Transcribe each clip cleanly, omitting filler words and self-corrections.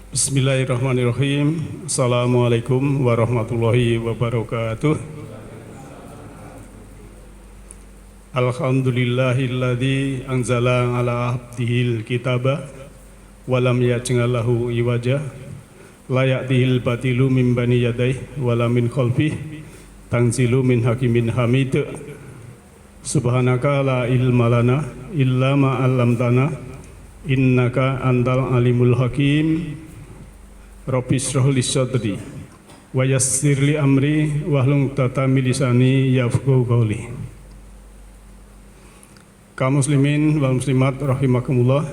Bismillahirrahmanirrahim. Assalamualaikum warahmatullahi wabarakatuh. Alhamdulillahilladzi anzala ala abdihil kitaba walam yaj'al lahu iwaja la ya'tihil batilu min bani yadayhi wala min khalfihi tanzilu min hakimin hamid. Subhanaka la ilma lana illa ma 'allamtana innaka antal alimul hakim. Rabbi shrah li sadri wa yassir li amri wahlul 'uqdatam min lisani yafqahu qawli. Kaum muslimin wal muslimat rahimakumullah,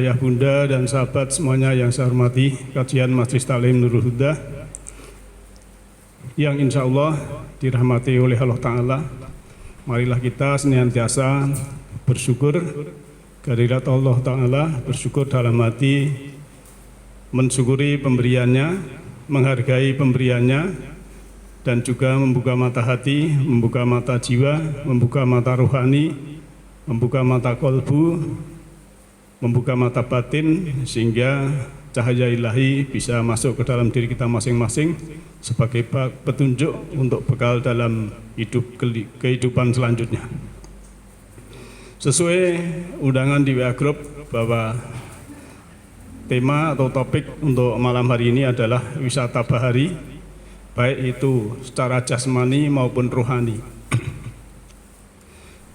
ayah bunda dan sahabat semuanya yang saya hormati, kajian Majelis Ta'lim Nurul Huda yang insya Allah dirahmati oleh Allah Ta'ala. Marilah kita senantiasa bersyukur kehadirat Allah Ta'ala, bersyukur dalam hati, mensyukuri pemberiannya, menghargai pemberiannya, dan juga membuka mata hati, membuka mata jiwa, membuka mata rohani, membuka mata kolbu, membuka mata batin, sehingga cahaya ilahi bisa masuk ke dalam diri kita masing-masing sebagai petunjuk untuk bekal dalam kehidupan selanjutnya. Sesuai undangan di WA Group bahwa tema atau topik untuk malam hari ini adalah wisata bahari, baik itu secara jasmani maupun rohani.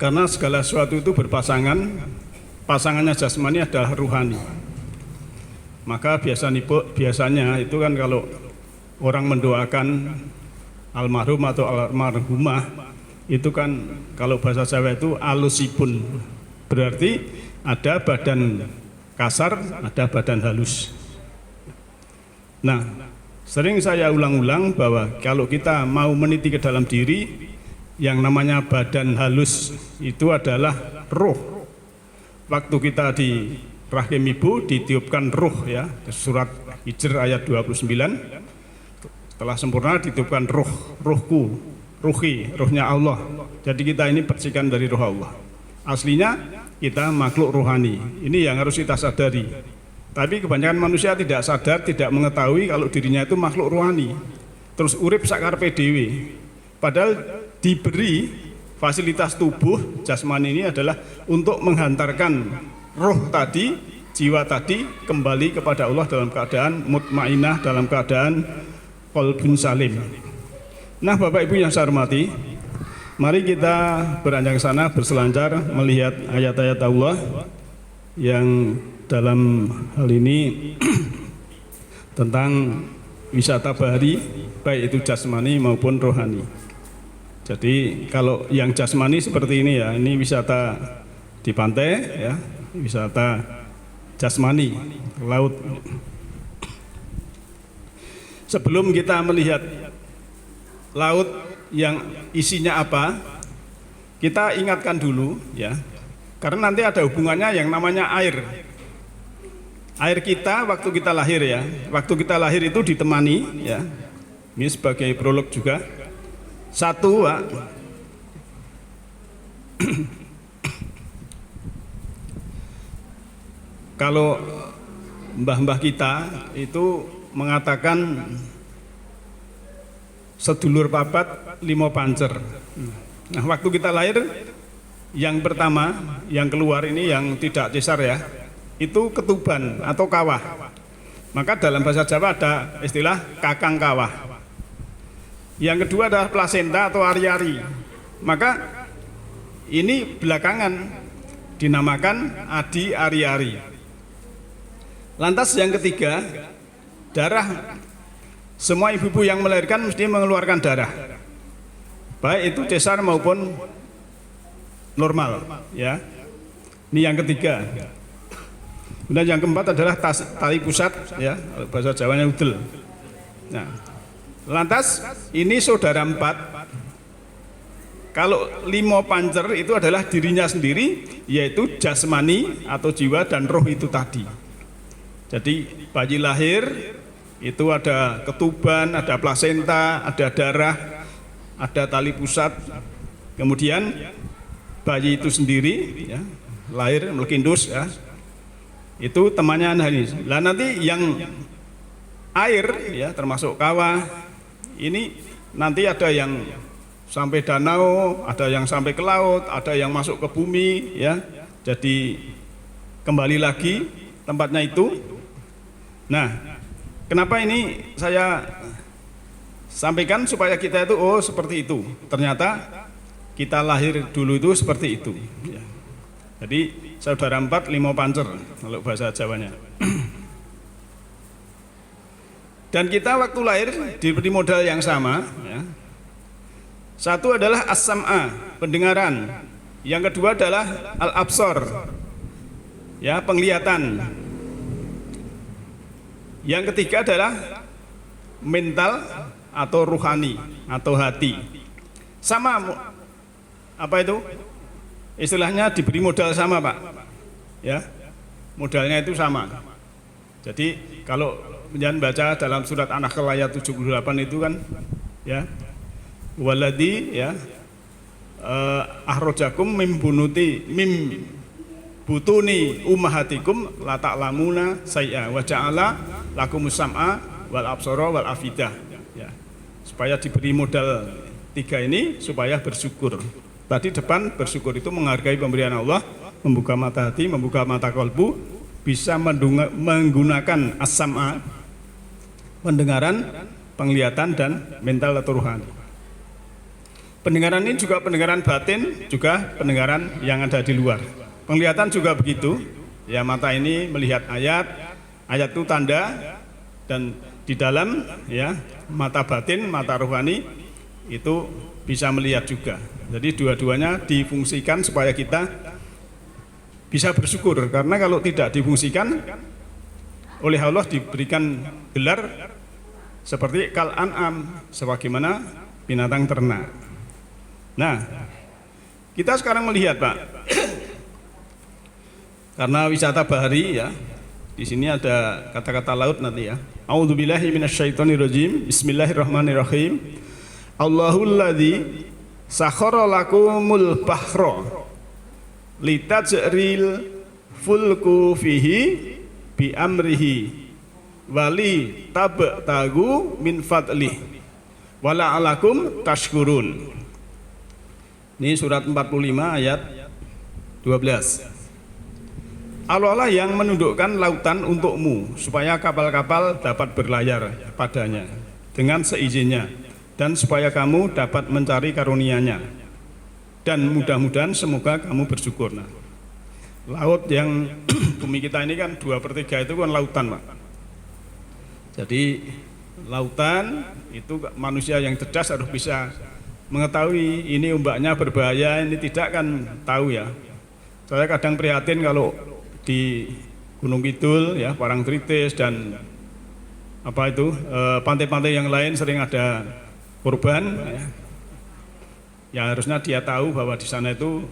Karena segala sesuatu itu berpasangan, pasangannya jasmani adalah rohani. Maka biasanya itu kan kalau orang mendoakan almarhum atau almarhumah, itu kan kalau bahasa Jawa itu alusipun, berarti ada badan kasar, ada badan halus. Nah, sering saya ulang-ulang bahwa kalau kita mau meniti ke dalam diri, yang namanya badan halus itu adalah roh. Waktu kita di rahim ibu ditiupkan roh, ya, surat Hijr ayat 29. Setelah sempurna ditiupkan roh, rohku, ruhi, rohnya Allah. Jadi kita ini percikan dari roh Allah. Aslinya kita makhluk rohani. Ini yang harus kita sadari. Tapi kebanyakan manusia tidak sadar, tidak mengetahui kalau dirinya itu makhluk rohani. Terus urip sakarpe dewe. Padahal diberi fasilitas tubuh jasmani ini adalah untuk menghantarkan roh tadi, jiwa tadi kembali kepada Allah dalam keadaan mutmainah, dalam keadaan qalbun salim. Nah, Bapak Ibu yang saya hormati, mari kita beranjak ke sana, berselancar melihat ayat-ayat Allah yang dalam hal ini tentang wisata bahari, baik itu jasmani maupun rohani. Jadi kalau yang jasmani seperti ini, ya, ini wisata di pantai, ya, wisata jasmani, laut. Sebelum kita melihat laut yang isinya apa, kita ingatkan dulu, ya, karena nanti ada hubungannya yang namanya air. Air kita waktu kita lahir, ya, waktu kita lahir itu ditemani, ya, ini sebagai prolog juga. Satu, Pak, kalau mbah-mbah kita itu mengatakan sedulur papat limo pancer. Nah, waktu kita lahir, yang pertama yang keluar ini yang tidak cesar, ya, itu ketuban atau kawah. Maka dalam bahasa Jawa ada istilah kakang kawah. Yang kedua adalah plasenta atau ari-ari. Maka ini belakangan dinamakan adi ari-ari. Lantas yang ketiga, darah. Semua ibu-ibu yang melahirkan mesti mengeluarkan darah, baik itu cesar maupun normal, ya. Ini yang ketiga. Dan yang keempat adalah tali pusat, ya, bahasa Jawanya udel. Nah, lantas ini saudara empat. Kalau limo pancer itu adalah dirinya sendiri, yaitu jasmani atau jiwa dan roh itu tadi. Jadi bayi lahir itu ada ketuban, ada plasenta, ada darah, ada tali pusat. Kemudian bayi itu sendiri, ya, lahir melekindus, ya, Itu temannya Ananis. Lah nanti yang air ya termasuk kawah ini nanti ada yang sampai danau, ada yang sampai ke laut, ada yang masuk ke bumi ya. Jadi kembali lagi tempatnya itu. Nah, kenapa ini saya sampaikan supaya kita itu seperti itu. Ternyata kita lahir dulu itu seperti itu ya. Jadi saudara empat limo pancer kalau bahasa Jawanya. Dan kita waktu lahir diberi modal yang sama ya. Satu adalah as-sam'a, pendengaran. Yang kedua adalah al-absor, ya, penglihatan. Yang ketiga adalah mental atau ruhani atau hati. Sama apa itu? Istilahnya diberi modal sama, Pak. Ya. Modalnya itu sama. Jadi kalau jangan baca dalam surat An-Nahl ayat 78 itu kan ya. Waladhi ya ahrojakum mim butuni ummahatikum la ta'lamuna say'a wa ja'ala lakumus sam'a wal absara wal afidah ya. Supaya diberi modal tiga ini supaya bersyukur. Tadi depan bersyukur itu menghargai pemberian Allah, membuka mata hati, membuka mata kolbu, bisa menggunakan as-sam'a, pendengaran, penglihatan dan mental atau rohani. Pendengaran ini juga pendengaran batin, juga pendengaran yang ada di luar. Penglihatan juga begitu, ya, mata ini melihat ayat, ayat itu tanda, dan di dalam ya mata batin, mata rohani itu bisa melihat juga. Jadi dua-duanya difungsikan supaya kita bisa bersyukur, karena kalau tidak difungsikan oleh Allah diberikan gelar seperti kal an'am, sebagaimana binatang ternak. Nah, kita sekarang melihat, Pak, karena wisata bahari ya, di sini ada kata-kata laut nanti ya. A'udzubillahi minasyaitonirrajim. Bismillahirrahmanirrahim. Allahul ladzi sakhara lakumul bahra litajril fulku fihi bi amrihi wali tabtagu min fadlih wala alakum tashkurun. Ini surat 45 ayat 12. Allah lah yang menundukkan lautan untukmu supaya kapal-kapal dapat berlayar padanya dengan seizinnya, dan supaya kamu dapat mencari karunia-Nya, dan mudah-mudahan semoga kamu bersyukur. Nah, laut yang bumi kita ini kan 2/3 itu kan lautan, Pak. Jadi lautan itu manusia yang cerdas harus bisa mengetahui ini ombaknya berbahaya, ini tidak, kan tahu ya. Saya kadang prihatin kalau di Gunung Kidul ya, Parangtritis dan apa itu pantai-pantai yang lain sering ada korban ya. Ya harusnya dia tahu bahwa di sana itu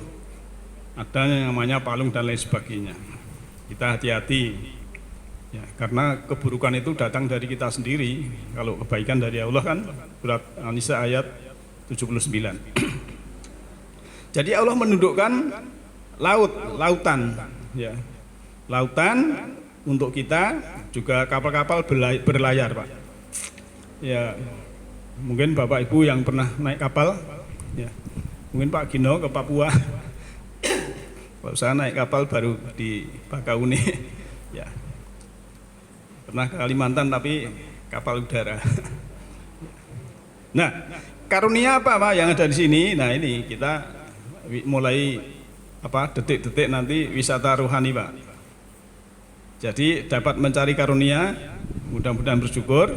ada yang namanya palung dan lain sebagainya. Kita hati-hati ya, karena keburukan itu datang dari kita sendiri. Kalau kebaikan dari Allah kan, surat An-Nisa ayat 79. Jadi Allah menundukkan lautan ya. Lautan untuk kita, juga kapal-kapal berlayar, Pak. Ya, mungkin Bapak Ibu yang pernah naik kapal ya. Mungkin Pak Gino ke Papua. Kalau saya naik kapal baru di Bakauni ya. Pernah ke Kalimantan tapi kapal udara. Nah, karunia apa, Pak, yang ada di sini? Nah, ini kita mulai detik-detik nanti wisata rohani, Pak. Jadi dapat mencari karunia, mudah-mudahan bersyukur.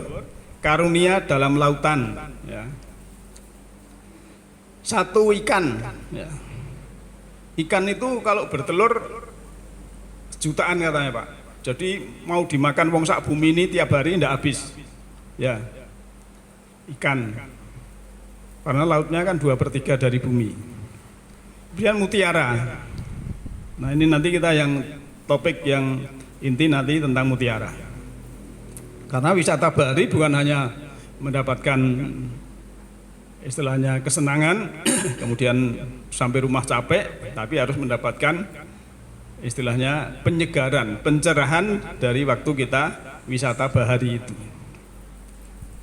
Karunia dalam lautan ya. Satu ikan ya. Ikan itu kalau bertelur jutaan katanya, Pak. Jadi mau dimakan wong sak bumi ini tiap hari tidak habis ya. Ikan, karena lautnya kan 2/3 dari bumi. Kemudian mutiara. Nah, ini nanti kita yang topik yang inti nanti tentang mutiara. Karena wisata bahari bukan hanya mendapatkan istilahnya kesenangan, kemudian sampai rumah capek, tapi harus mendapatkan istilahnya penyegaran, pencerahan dari waktu kita wisata bahari itu.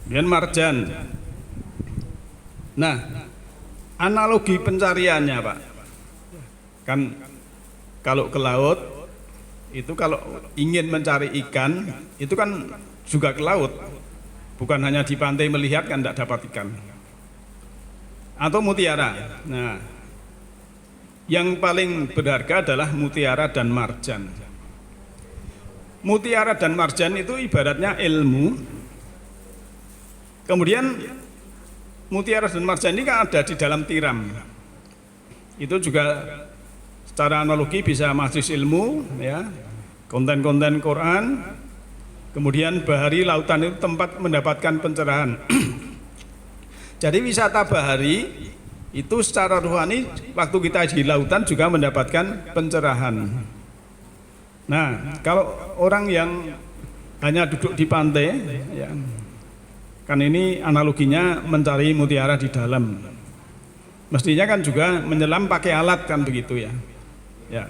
Dan marjan. Nah, analogi pencariannya Pak, kan kalau ke laut itu kalau ingin mencari ikan itu kan juga ke laut, bukan hanya di pantai melihat kan tidak dapat ikan. Atau mutiara. Nah, yang paling berharga adalah mutiara dan marjan. Mutiara dan marjan itu ibaratnya ilmu. Kemudian mutiara dan marjan ini kan ada di dalam tiram. Itu juga secara analogi bisa majelis ilmu, ya, konten-konten Quran. Kemudian bahari lautan itu tempat mendapatkan pencerahan. Jadi wisata bahari itu secara rohani waktu kita di lautan juga mendapatkan pencerahan. Nah, kalau orang yang hanya duduk di pantai, ya, kan ini analoginya mencari mutiara di dalam. Mestinya kan juga menyelam pakai alat kan begitu ya. Ya.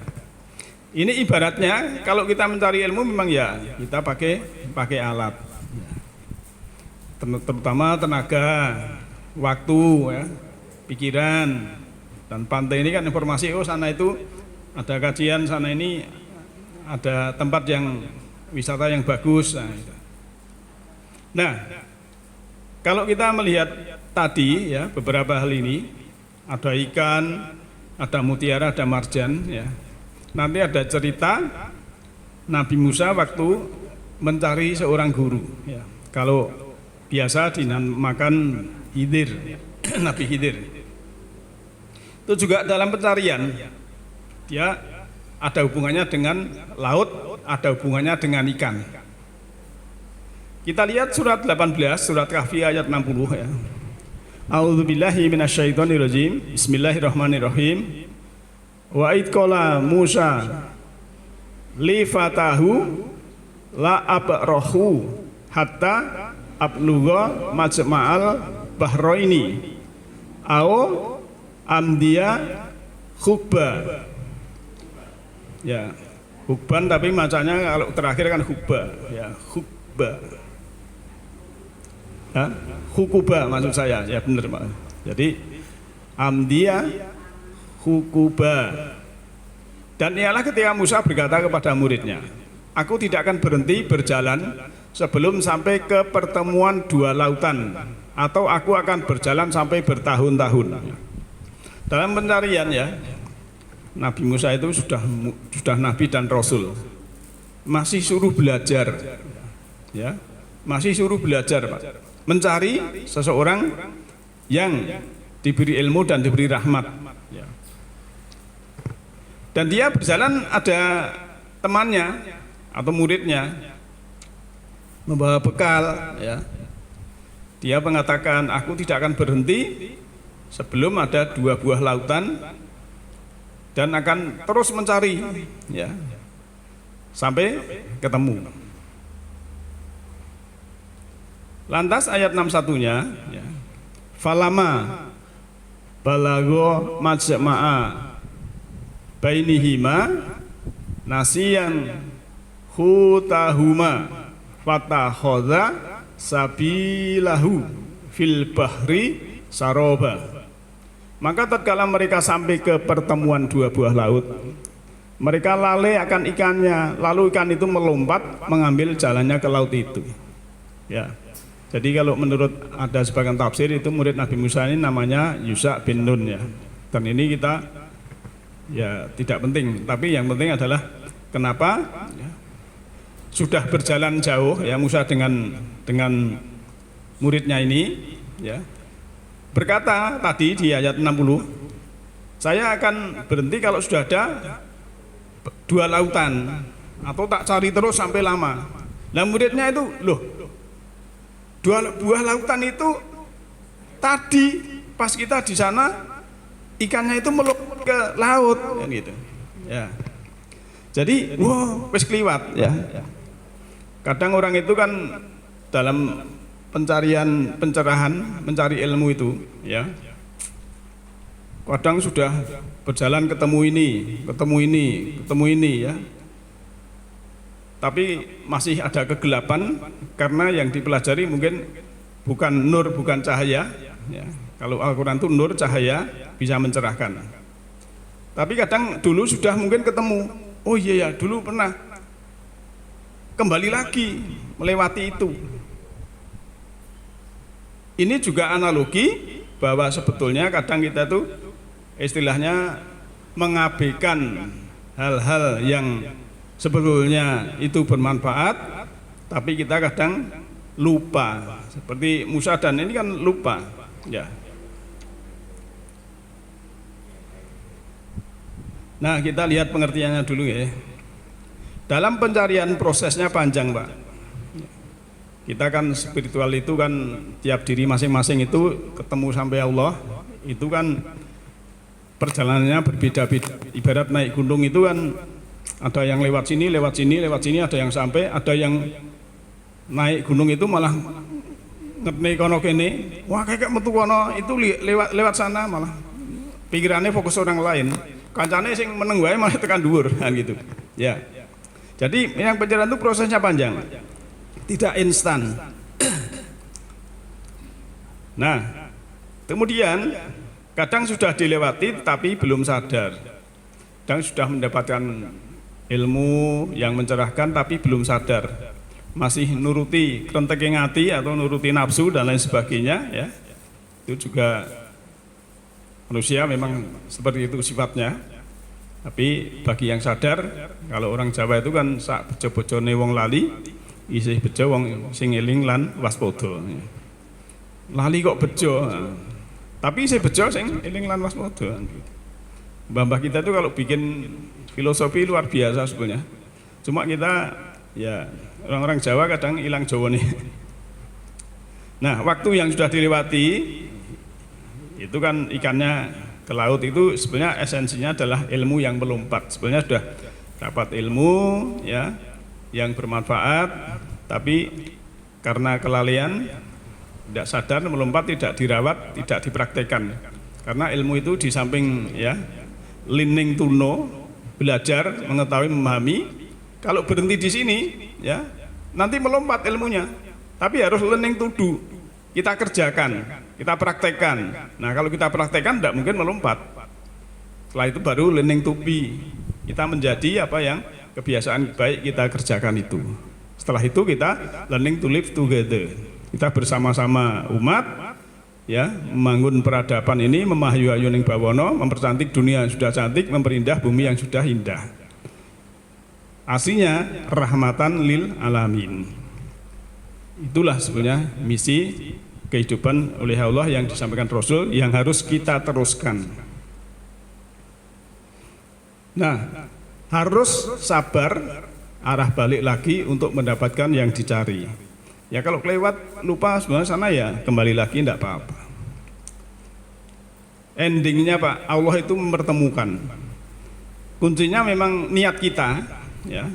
Ini ibaratnya kalau kita mencari ilmu memang ya kita pakai alat. Terutama tenaga, waktu ya, pikiran. Dan pantai ini kan informasi, oh sana itu ada kajian, sana ini ada tempat yang wisata yang bagus. Nah, kalau kita melihat tadi ya beberapa hal ini, ada ikan, ada mutiara, ada marjan ya. Nanti ada cerita Nabi Musa waktu mencari seorang guru ya. Kalau biasa dinamakan Khidir, Nabi Khidir. Itu juga dalam pencarian dia ada hubungannya dengan laut, ada hubungannya dengan ikan. Kita lihat surat 18, surat Kahfi ayat 60 ya. A'udzubillahi minasyaitonirrajim. Bismillahirrahmanirrahim. Wa id qala Musa li fatahu la abrahu hatta ablugha majma'al bahraini au amdiya khubba. Ya, hubban tapi macanya kalau terakhir kan hubba ya, hubba. Ya, hukuba maksud saya, ya benar Pak. Jadi amdia hukuba. Dan ialah ketika Musa berkata kepada muridnya, aku tidak akan berhenti berjalan sebelum sampai ke pertemuan dua lautan, atau aku akan berjalan sampai bertahun-tahun. Dalam pencarian ya, Nabi Musa itu sudah nabi dan rasul, masih suruh belajar, ya, masih suruh belajar Pak. Mencari seseorang yang diberi ilmu dan diberi rahmat. Dan dia berjalan, ada temannya atau muridnya membawa bekal. Ya. Dia mengatakan, aku tidak akan berhenti sebelum ada dua buah lautan dan akan terus mencari, ya, sampai ketemu. Lantas ayat 61-nya ya. Falama balago majma'a bainihima nasiyan hutahuma fatakhadha sabilahu fil bahri saroba. Maka tatkala mereka sampai ke pertemuan dua buah laut, mereka lalai akan ikannya, lalu ikan itu melompat mengambil jalannya ke laut itu. Ya. Jadi kalau menurut ada sebagian tafsir itu murid Nabi Musa ini namanya Yusha bin Nun ya. Dan ini kita ya tidak penting, tapi yang penting adalah kenapa ya, sudah berjalan jauh ya Musa dengan muridnya ini ya. Berkata tadi di ayat 60, saya akan berhenti kalau sudah ada dua lautan, atau tak cari terus sampai lama. Nah muridnya itu, loh, dua buah lautan itu tadi pas kita di sana ikannya itu meluk ke laut ya gitu. Ya. Jadi, wow, wis kliwat ya. Kadang orang itu kan dalam pencarian pencerahan, mencari ilmu itu ya. kadang sudah berjalan ketemu ini ya. Tapi masih ada kegelapan karena yang dipelajari mungkin bukan nur, bukan cahaya ya. Kalau Al-Quran itu nur, cahaya, bisa mencerahkan. Tapi kadang dulu sudah mungkin ketemu, oh iya ya dulu pernah, kembali lagi melewati itu. Ini juga analogi bahwa sebetulnya kadang kita tuh istilahnya mengabaikan hal-hal yang sebetulnya itu bermanfaat, tapi kita kadang lupa. Seperti Musa dan ini kan lupa, ya. Nah, kita lihat pengertiannya dulu ya. Dalam pencarian prosesnya panjang, Pak. Kita kan spiritual itu kan tiap diri masing-masing itu ketemu sampai Allah, itu kan perjalanannya berbeda-beda. Ibarat naik gunung itu kan ada yang lewat sini, ada yang sampai, ada yang naik gunung itu malah ngetne kono kene, wah kayak metu kono itu lewat sana, malah pikirannya fokus orang lain, kancane sing meneng wae malah tekan dhuwur kan gitu. Ya. Jadi yang pencarian itu prosesnya panjang. Tidak instan. Nah, kemudian kadang sudah dilewati tapi belum sadar. Kadang sudah mendapatkan ilmu yang mencerahkan tapi belum sadar, masih nuruti krenteking hati atau nuruti nafsu dan lain sebagainya ya. Itu juga manusia memang seperti itu sifatnya. Tapi bagi yang sadar, kalau orang Jawa itu kan sak bejo-bejone wong lali, isih bejo wong sing eling lan waspada. Lali kok bejo, tapi isih bejo sing eling lan waspada. Mbah-mbah kita itu kalau bikin filosofi luar biasa sebenarnya. Cuma kita ya orang-orang Jawa kadang hilang Jawa nih. Nah, waktu yang sudah dilewati itu kan ikannya ke laut itu sebenarnya esensinya adalah ilmu yang melompat. Sebenarnya sudah dapat ilmu ya yang bermanfaat, tapi karena kelalaian tidak sadar melompat, tidak dirawat, tidak dipraktekkan. Karena ilmu itu di samping ya learning to know, belajar, mengetahui, memahami. Kalau berhenti di sini, ya nanti melompat ilmunya. Tapi harus learning to do. Kita kerjakan, kita praktekkan. Nah, kalau kita praktekkan tidak mungkin melompat. Setelah itu baru learning to be. Kita menjadi apa yang kebiasaan baik kita kerjakan itu. Setelah itu kita learning to live together. Kita bersama-sama umat. Ya, membangun peradaban ini, memahayu-ayu ning bawana, mempercantik dunia yang sudah cantik, memperindah bumi yang sudah indah. Aslinya rahmatan lil alamin. Itulah sebenarnya misi kehidupan oleh Allah yang disampaikan Rasul yang harus kita teruskan. Nah, harus sabar arah balik lagi untuk mendapatkan yang dicari. Ya kalau kelewat lupa sebenarnya sana ya kembali lagi tidak apa-apa. Endingnya Pak, Allah itu mempertemukan. Kuncinya memang niat kita ya.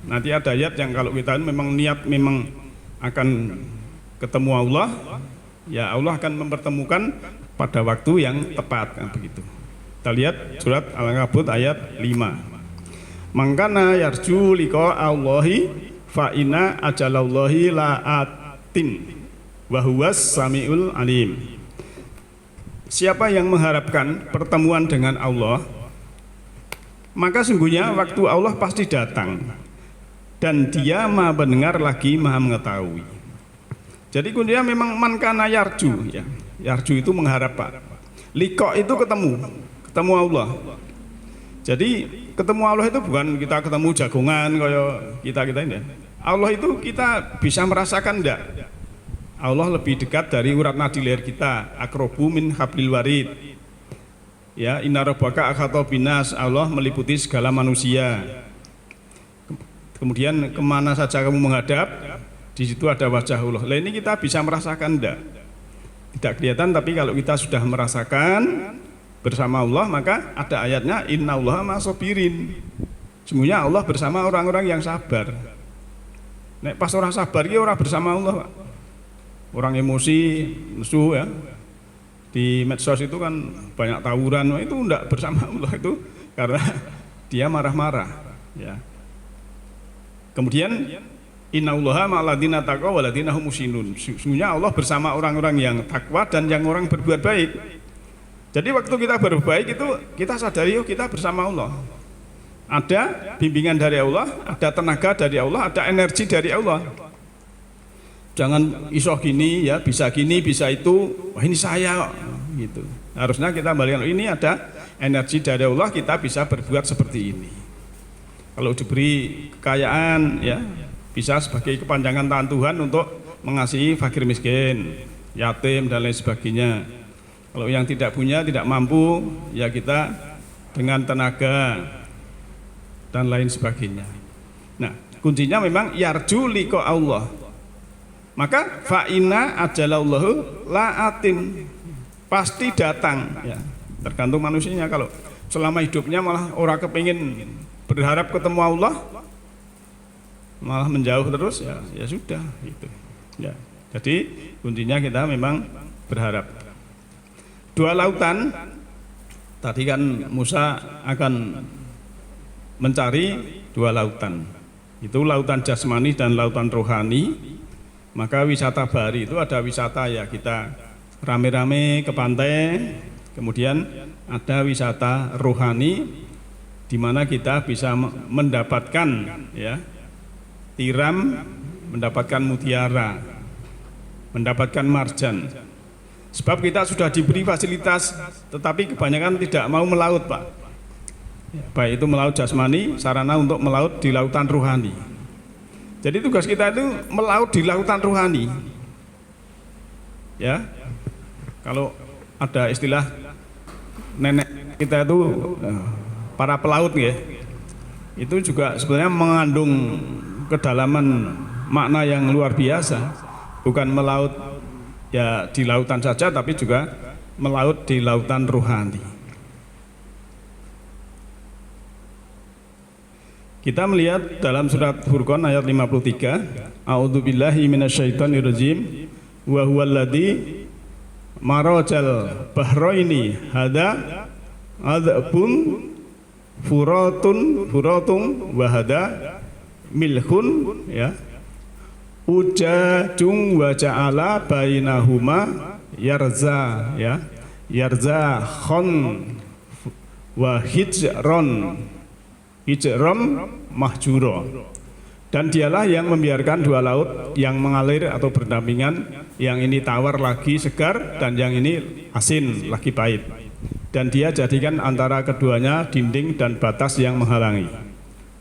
Nanti ada ayat yang kalau kita memang niat memang akan ketemu Allah, ya Allah akan mempertemukan pada waktu yang tepat kan begitu. Kita lihat surat Al-Ankabut ayat 5. Mangkana yarju liqa Allahi fa inna ajalallahi la'atin wa huwas samiul alim. Siapa yang mengharapkan pertemuan dengan Allah, maka sungguhnya waktu Allah pasti datang dan dia maha mendengar lagi maha mengetahui. Jadi kuncinya memang mankana yarju ya. Yarju itu mengharap Pak. Liqa itu ketemu Allah. Jadi ketemu Allah itu bukan kita ketemu jagongan kayak kita ini. Allah itu kita bisa merasakan enggak? Allah lebih dekat dari urat nadi leher kita, akrobu min hablil warid. Ya, inna rabbaka akhata binas, Allah meliputi segala manusia. Kemudian kemana saja kamu menghadap, di situ ada wajah Allah. Lah ini kita bisa merasakan enggak? Tidak kelihatan, tapi kalau kita sudah merasakan bersama Allah, maka ada ayatnya innallaha ma'asobirin. Semuanya Allah bersama orang-orang yang sabar. Nek pas orang sabar, ya orang bersama Allah Pak. Orang emosi, nesu ya, di medsos itu kan banyak tawuran, itu enggak bersama Allah itu karena dia marah-marah, ya. Kemudian innallaha ma'alladzina taqaw walladzina hum muhsinun. Sesungguhnya Allah bersama orang-orang yang takwa dan yang orang berbuat baik. Jadi waktu kita berbuat baik itu kita sadari kita bersama Allah. Ada bimbingan dari Allah, ada tenaga dari Allah, ada energi dari Allah. Jangan isoh gini ya, bisa gini, bisa itu. Wah ini saya gitu. Harusnya kita balikan, ini ada energi dari Allah, kita bisa berbuat seperti ini. Kalau diberi kekayaan ya, bisa sebagai kepanjangan tangan Tuhan untuk mengasihi fakir miskin, yatim dan lain sebagainya. Kalau yang tidak punya, tidak mampu, ya kita dengan tenaga dan lain sebagainya. Nah, kuncinya memang yarju liqa Allah. Maka fa'ina ajalallahu la'atin, pasti datang ya. Tergantung manusianya, kalau selama hidupnya malah orang kepingin berharap ketemu Allah, malah menjauh terus ya sudah gitu. Ya. Jadi kuncinya kita memang berharap. Dua lautan tadi kan Musa akan mencari dua lautan. Itu lautan jasmani dan lautan rohani. Maka wisata bahari itu ada wisata ya kita rame-rame ke pantai, kemudian ada wisata rohani di mana kita bisa mendapatkan ya tiram, mendapatkan mutiara, mendapatkan marjan. Sebab kita sudah diberi fasilitas, tetapi kebanyakan tidak mau melaut, Pak. Baik itu melaut jasmani, sarana untuk melaut di lautan rohani. Jadi tugas kita itu melaut di lautan rohani. Ya, kalau ada istilah nenek kita itu para pelaut ya, itu juga sebenarnya mengandung kedalaman makna yang luar biasa. Bukan melaut ya di lautan saja, tapi juga melaut di lautan rohani. Kita melihat dalam surat Furqan ayat 53, a'udzubillahi minasyaitonirrajim wa huwallazi marajal bahraini hada adzabun furatun wa hada milhun ya ujajung wa ja'ala bainahuma yarza ya yarza khon wa hijron mahjuro, dan dialah yang membiarkan dua laut yang mengalir atau berdampingan, yang ini tawar lagi segar dan yang ini asin lagi pahit, dan dia jadikan antara keduanya dinding dan batas yang menghalangi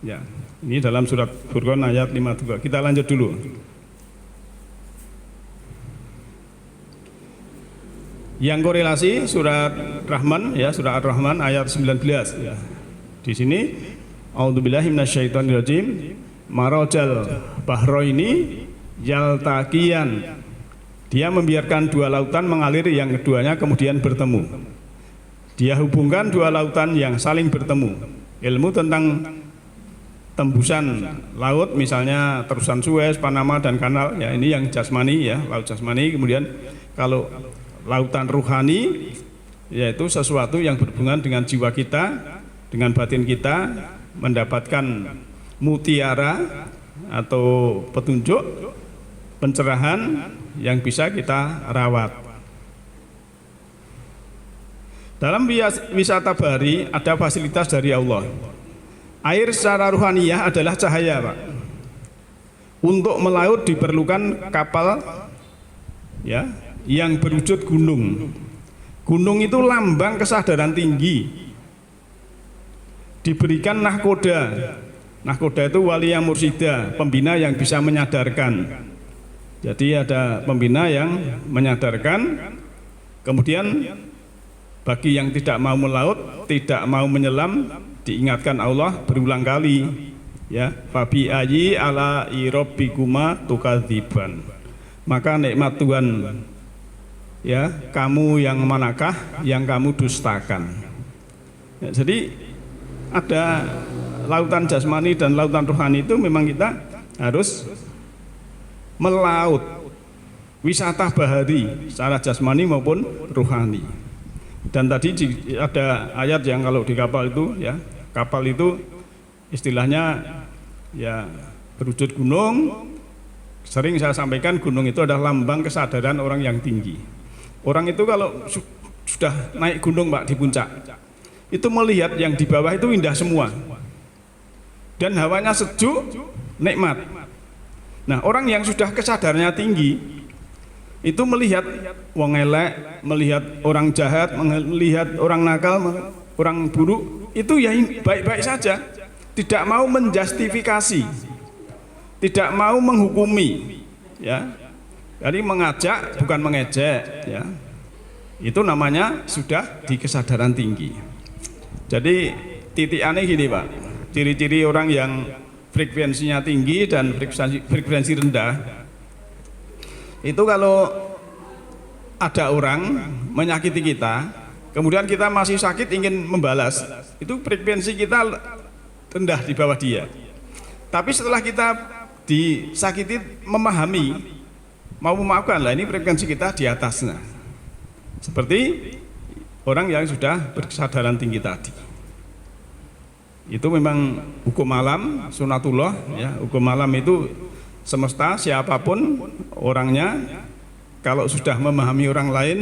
ya. Ini dalam surat Furqan ayat 52. Kita lanjut dulu. Yang korelasi surat Rahman ya, surat Ar-Rahman ayat 19 ya. Di sini a'udzubillahi minasyaitonirrajim marajal bahraini yaltaqiyan, dia membiarkan dua lautan mengalir yang keduanya kemudian bertemu. Dia hubungkan dua lautan yang saling bertemu. Ilmu tentang tembusan laut misalnya terusan Suez, Panama dan kanal ya, ini yang jasmani ya, laut jasmani. Kemudian kalau lautan ruhani yaitu sesuatu yang berhubungan dengan jiwa kita, dengan batin kita, mendapatkan mutiara atau petunjuk, pencerahan yang bisa kita rawat. Dalam wisata bahari ada fasilitas dari Allah. Air secara ruhaniyah adalah cahaya, Pak. Untuk melaut diperlukan kapal ya yang berwujud gunung. Gunung itu lambang kesadaran tinggi. Diberikan nahkoda. Nahkoda itu waliya mursida, pembina yang bisa menyadarkan. Jadi ada pembina yang menyadarkan. Kemudian bagi yang tidak mau melaut, tidak mau menyelam, diingatkan Allah berulang kali ya, fabi ayyi ala rabbikuma tukadziban. Maka nikmat Tuhan ya, kamu yang manakah yang kamu dustakan ya. Jadi ada lautan jasmani dan lautan rohani itu memang kita harus melaut wisata bahari secara jasmani maupun rohani. Dan tadi ada ayat yang kalau di kapal itu ya, kapal itu istilahnya ya berwujud gunung. Sering saya sampaikan gunung itu adalah lambang kesadaran orang yang tinggi. Orang itu kalau sudah naik gunung Pak di puncak, itu melihat yang di bawah itu indah semua. Dan hawanya sejuk, nikmat. Nah, orang yang sudah kesadarannya tinggi itu melihat wong elek, melihat orang jahat, melihat orang nakal, orang buruk, itu ya baik-baik saja. Tidak mau menjustifikasi, tidak mau menghukumi, ya. Jadi mengajak bukan mengejek, ya. Itu namanya sudah di kesadaran tinggi. Jadi titik aneh gini Pak, ciri-ciri orang yang frekuensinya tinggi dan frekuensi rendah, itu kalau ada orang menyakiti kita, kemudian kita masih sakit ingin membalas, itu frekuensi kita rendah di bawah dia. Tapi setelah kita disakiti memahami, mau memaafkan, lah ini frekuensi kita di atasnya. Seperti orang yang sudah berkesadaran tinggi tadi. Itu memang hukum alam, sunatullah, ya. Hukum alam itu semesta, siapapun orangnya, kalau sudah memahami orang lain,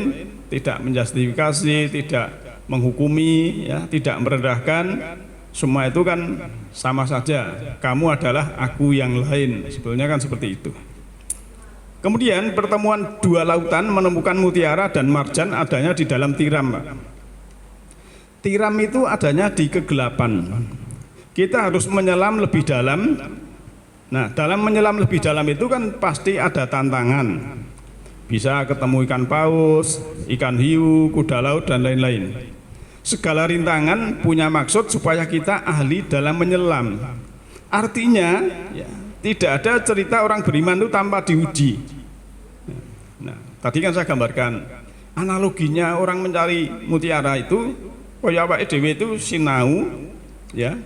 tidak menjustifikasi, tidak menghukumi, ya, tidak merendahkan, semua itu kan sama saja. Kamu adalah aku yang lain, sebetulnya kan seperti itu. Kemudian pertemuan dua lautan menemukan mutiara dan marjan adanya di dalam tiram, Pak. Tiram itu adanya di kegelapan. Kita harus menyelam lebih dalam. Nah, dalam menyelam lebih dalam itu kan pasti ada tantangan. Bisa ketemu ikan paus, ikan hiu, kuda laut dan lain-lain. Segala rintangan punya maksud supaya kita ahli dalam menyelam. Artinya, ya, tidak ada cerita orang beriman itu tanpa diuji. Nah, tadi kan saya gambarkan analoginya orang mencari mutiara itu, kaya awake dhewe itu sinau, ya,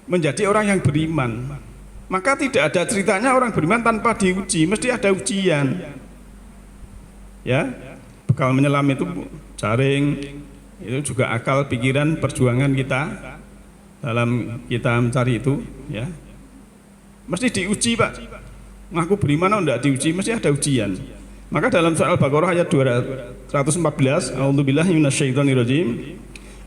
menjadi orang yang beriman. Maka tidak ada ceritanya orang beriman tanpa diuji, mesti ada ujian. Ya, bekal menyelam itu jaring, itu juga akal, pikiran, perjuangan kita dalam kita mencari itu, ya. Mesti diuji, Pak. Ngaku beriman atau enggak diuji, mesti ada ujian. Maka dalam surah Al-Baqarah ayat 214, a'udzubillahi minasyaitonirrajim.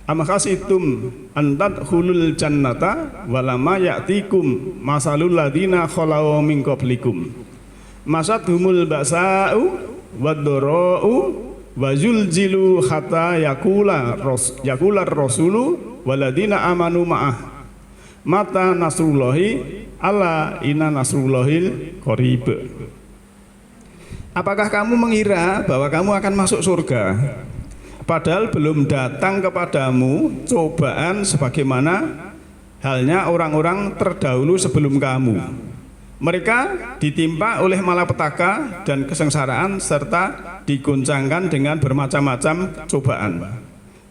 Am khasitum an tadkhulul jannata walamma ya'tikum masalul ladzina khalau min qablikum. Masadhumul ba'sa'u wad-dhara'u wa zulzilu hatta yaqular rasulu walladzina amanu ma'ah mata nasrullahi ala inna nasrullahil qarib. Apakah kamu mengira bahwa kamu akan masuk surga padahal belum datang kepadamu cobaan sebagaimana halnya orang-orang terdahulu sebelum kamu? Mereka ditimpa oleh malapetaka dan kesengsaraan serta diguncangkan dengan bermacam-macam cobaan.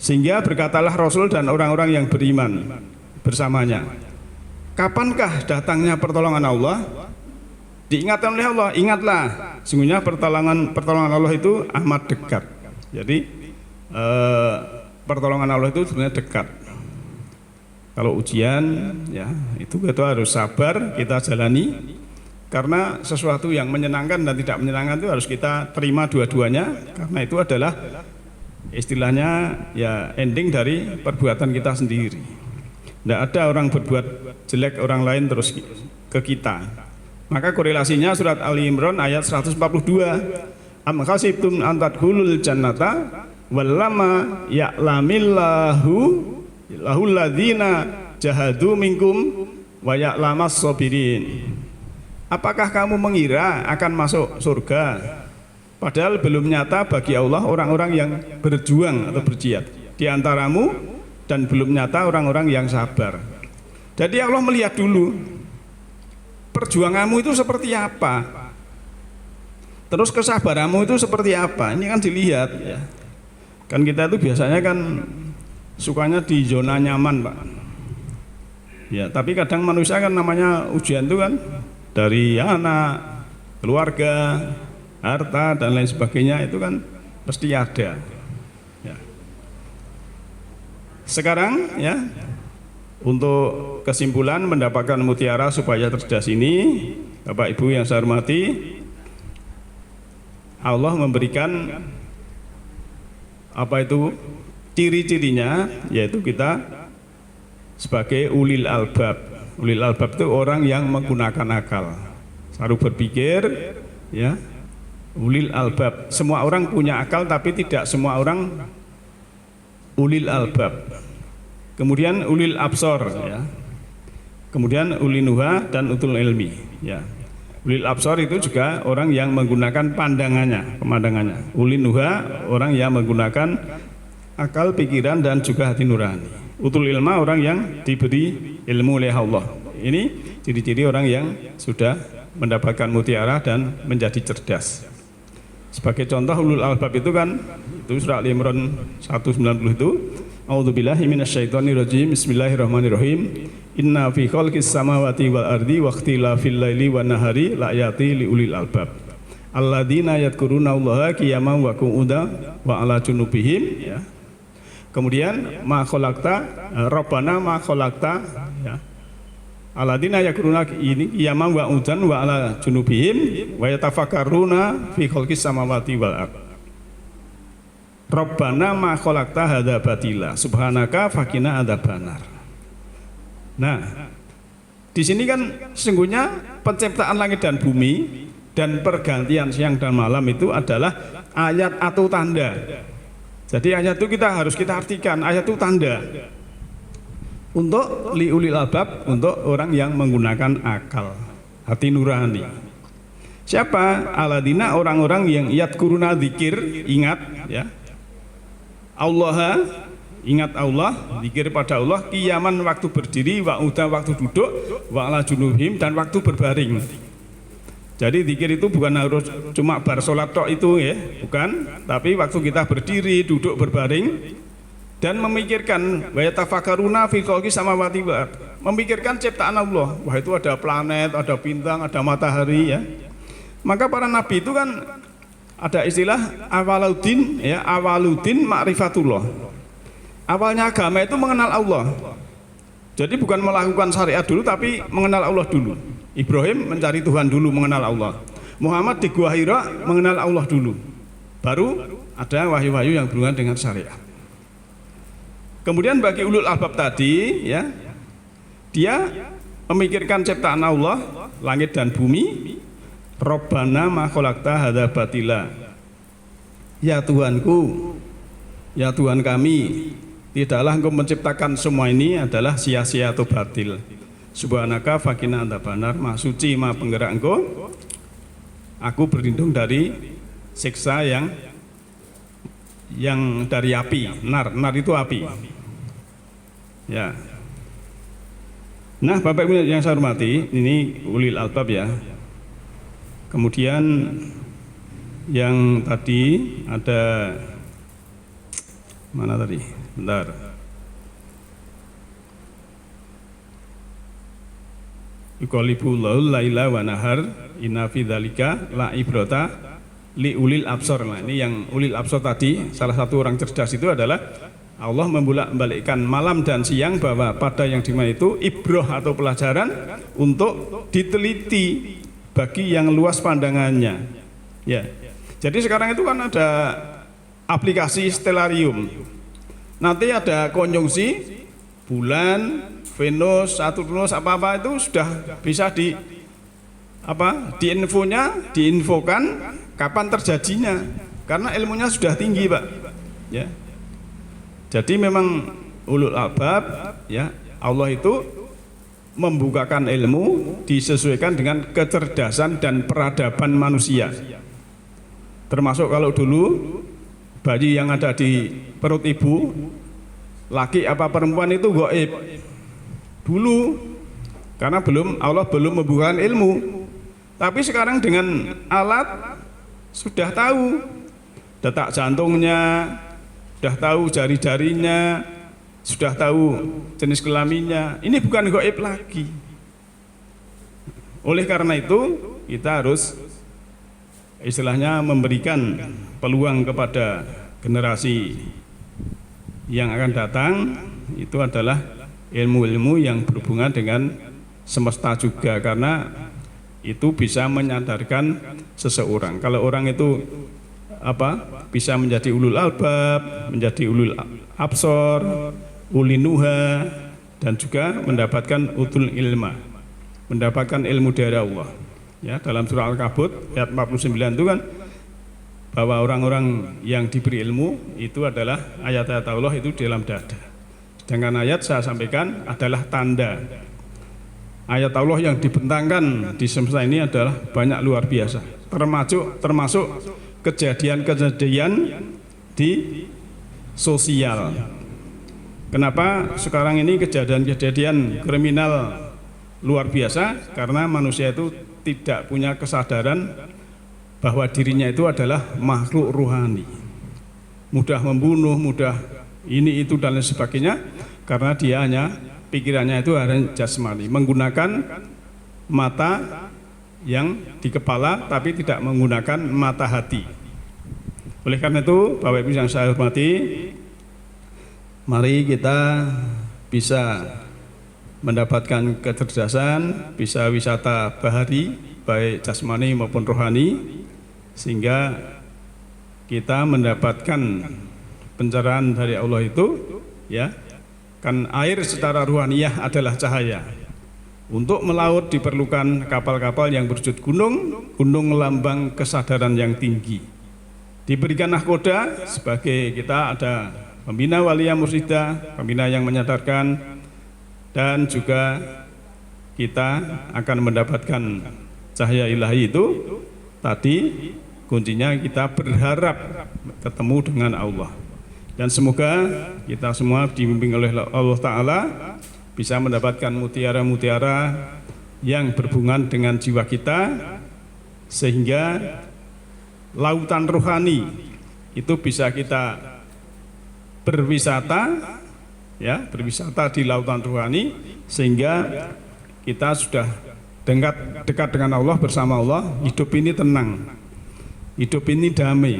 Sehingga berkatalah Rasul dan orang-orang yang beriman bersamanya, kapankah datangnya pertolongan Allah? Diingatkan oleh Allah, ingatlah, sungguhnya pertolongan Allah itu amat dekat. Jadi pertolongan Allah itu sebenarnya dekat. Kalau ujian, ya itu kita harus sabar, kita jalani. Karena sesuatu yang menyenangkan dan tidak menyenangkan itu harus kita terima dua-duanya. Karena itu adalah istilahnya ya ending dari perbuatan kita sendiri. Tidak ada orang berbuat jelek orang lain terus ke kita. Maka korelasinya surat Ali Imran ayat 142. Am khasibtum an tadkhulul jannata wallama ya'lamillahu lahul ladzina jahadu minkum wa ya'lamas sabirin. Apakah kamu mengira akan masuk surga padahal belum nyata bagi Allah orang-orang yang berjuang atau berjihad di antaramu dan belum nyata orang-orang yang sabar. Jadi Allah melihat dulu perjuanganmu itu seperti apa, terus kesabaranmu itu seperti apa. Ini kan dilihat, ya. Kan kita itu biasanya kan sukanya di zona nyaman, Pak. Ya, tapi kadang manusia kan namanya ujian itu kan dari anak, keluarga, harta dan lain sebagainya itu kan pasti ada. Ya. Sekarang ya, untuk kesimpulan mendapatkan mutiara supaya cerdas ini, Bapak Ibu yang saya hormati, Allah memberikan apa itu ciri-cirinya, yaitu kita sebagai ulil albab. Ulil albab itu orang yang menggunakan akal, selalu berpikir, ya. Ulil albab, semua orang punya akal tapi tidak semua orang ulil albab. Kemudian ulil absor, ya. Kemudian ulinuha dan utul ilmi, ya. Ulil absor itu juga orang yang menggunakan pemandangannya. Ulinuha orang yang menggunakan akal, pikiran dan juga hati nurani. Utul ilma orang yang diberi ilmu oleh Allah. Ini ciri-ciri orang yang sudah mendapatkan mutiara dan menjadi cerdas. Sebagai contoh ulul albab itu kan, itu surah Al-Imran 190 itu, A'udzubillahi minasyaitonirrajim, Bismillahirrahmanirrahim. Inna fi khalqis samawati wal ardi wa ikhtilafil laili wan nahari la'ayati liulil albab. Alladzina yadhkuruna Allaha qiyaman wa qu'udan wa 'ala junubihim, ya. Kemudian ma khalaqta rabbana ma khalaqta, ya. Alladzina yadhkuruna ini qiyaman wa qu'udan wa 'ala junubihim wa yatafakkaruna fi khalqis samawati wal ardi. Rabbana ma khalaqta hadza batila subhanaka faqina adzabannar. Nah, di sini kan sesungguhnya penciptaan langit dan bumi dan pergantian siang dan malam itu adalah ayat atau tanda. Jadi ayat itu harus kita artikan, ayat itu tanda untuk liulil albab, untuk orang yang menggunakan akal, hati nurani. Siapa? Aladina, orang-orang yang yadkuruna dzikir, ingat, ya. Allah, ingat Allah, zikir pada Allah, qiyaman waktu berdiri, wa uda waktu duduk, wa ala junubihim dan waktu berbaring. Jadi zikir itu bukan harus cuma bar salat tok itu, ya, bukan, tapi waktu kita berdiri, duduk, berbaring dan memikirkan wa yatafakkaruna fi khalqis samawati wal ardh, memikirkan ciptaan Allah. Wah, itu ada planet, ada bintang, ada matahari, ya. Maka para nabi itu kan ada istilah awaluddin, ya, awaluddin ma'rifatullah. Awalnya agama itu mengenal Allah. Jadi bukan melakukan syariat dulu tapi mengenal Allah dulu. Ibrahim mencari Tuhan dulu, mengenal Allah. Muhammad di Gua Hira mengenal Allah dulu. Baru ada wahyu-wahyu yang berhubungan dengan syariat. Kemudian bagi ulul albab tadi, ya, dia memikirkan ciptaan Allah, langit dan bumi. Rabbana ma khalaqta hadza batila. Ya Tuhanku, ya Tuhan kami, tidaklah Engkau menciptakan semua ini adalah sia-sia atau batil. Subhanaka faqina adzabannar, Maha suci, Maha penggerak Engkau. Aku berlindung dari siksa yang dari api. Nar itu api. Ya. Nah, Bapak Ibu yang saya hormati, ini ulil albab, ya. Kemudian yang tadi ada mana tadi? Bentar. Yuqallibullahu laila wa nahar inna fi dzalika la ibrata li ulil absor. Nah, ini yang ulil absor tadi, salah satu orang cerdas itu adalah Allah membolak-balikkan malam dan siang, bahwa pada yang dimana itu ibroh atau pelajaran untuk diteliti bagi yang luas pandangannya, ya. Jadi sekarang itu kan ada aplikasi stellarium. Nanti ada konjungsi bulan, Venus, Saturnus, apa-apa itu sudah bisa diinfokan kapan terjadinya, karena ilmunya sudah tinggi, Pak. Ya. Jadi memang ulul albab, ya, Allah itu membukakan ilmu disesuaikan dengan kecerdasan dan peradaban manusia. Termasuk kalau dulu bayi yang ada di perut ibu, laki apa perempuan itu gaib dulu, karena Allah belum membukakan ilmu. Tapi sekarang dengan alat sudah tahu detak jantungnya, sudah tahu jari-jarinya, sudah tahu jenis kelaminnya. Ini bukan gaib lagi. Oleh karena itu kita harus istilahnya memberikan peluang kepada generasi yang akan datang, itu adalah ilmu-ilmu yang berhubungan dengan semesta juga, karena itu bisa menyadarkan seseorang. Kalau orang itu bisa menjadi ulul albab, menjadi ulul absor, ulinuha, dan juga mendapatkan utul ilma, mendapatkan ilmu dari Allah. Ya, dalam surah Al-Kabut ayat 49 itu kan bahwa orang-orang yang diberi ilmu itu adalah ayat-ayat Allah itu di dalam dada. Sedangkan ayat saya sampaikan adalah tanda. Ayat Allah yang dibentangkan di semesta ini adalah banyak, luar biasa. Termasuk kejadian-kejadian di sosial. Kenapa sekarang ini kejadian-kejadian kriminal luar biasa? Karena manusia itu tidak punya kesadaran bahwa dirinya itu adalah makhluk ruhani, mudah membunuh, mudah ini itu dan lain sebagainya, karena dia hanya pikirannya itu hanya jasmani, menggunakan mata yang di kepala tapi tidak menggunakan mata hati. Oleh karena itu, Bapak Ibu yang saya hormati, mari kita bisa mendapatkan kecerdasan, bisa wisata bahari, baik jasmani maupun rohani, sehingga kita mendapatkan pencerahan dari Allah itu, ya. Kan air secara ruhaniyah adalah cahaya. Untuk melaut diperlukan kapal-kapal yang berwujud gunung, gunung lambang kesadaran yang tinggi. Diberikan nahkoda sebagai kita ada pembina walia mursyida, pembina yang menyadarkan, dan juga kita akan mendapatkan cahaya ilahi itu. Tadi kuncinya kita berharap ketemu dengan Allah, dan semoga kita semua dibimbing oleh Allah Ta'ala bisa mendapatkan mutiara-mutiara yang berhubungan dengan jiwa kita, sehingga lautan rohani itu bisa kita berwisata, ya, berwisata di lautan rohani, sehingga kita sudah dekat dengan Allah, bersama Allah. Hidup ini tenang, hidup ini damai.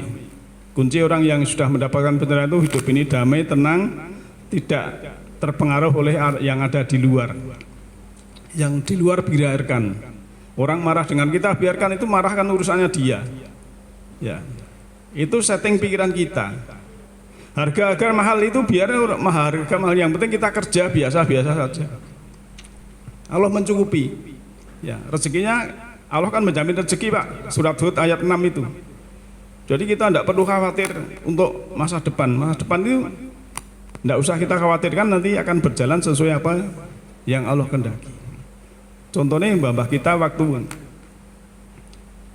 Kunci orang yang sudah mendapatkan pencerahan itu hidup ini damai, tenang, tidak terpengaruh oleh yang ada di luar. Yang di luar biarkan. Orang marah dengan kita, biarkan, itu marah kan urusannya dia. Ya, itu setting pikiran kita. Harga mahal itu biar mahal, harga mahal, yang penting kita kerja biasa-biasa saja. Allah mencukupi. Ya, rezekinya Allah kan menjamin rezeki, Pak. Surat Hud ayat 6 itu. Jadi kita tidak perlu khawatir untuk masa depan. Masa depan itu tidak usah kita khawatirkan, nanti akan berjalan sesuai apa yang Allah kehendaki. Contohnya mbah kita waktu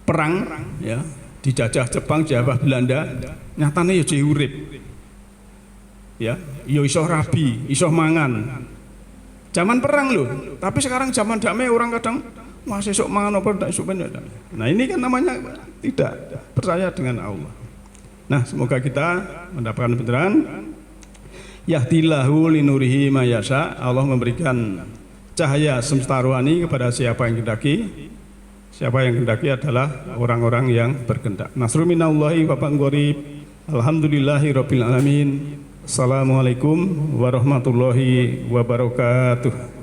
perang, ya, dijajah Jepang, dijajah Belanda, nyatanya ya urip, ya, ya iso rabi, iso mangan. Zaman perang loh, tapi sekarang zaman damai orang kadang masih sok mangan apa tidak sok. Nah ini kan namanya tidak percaya dengan Allah. Nah semoga kita mendapatkan pencerahan. Yahdillahu linurihi mayasa, Allah memberikan cahaya semesta rohani kepada siapa yang kehendaki. Siapa yang kehendaki adalah orang-orang yang berkehendak. Nasrun minallahi wa faqrib. Alhamdulillahirabbil alamin. Assalamualaikum warahmatullahi wabarakatuh.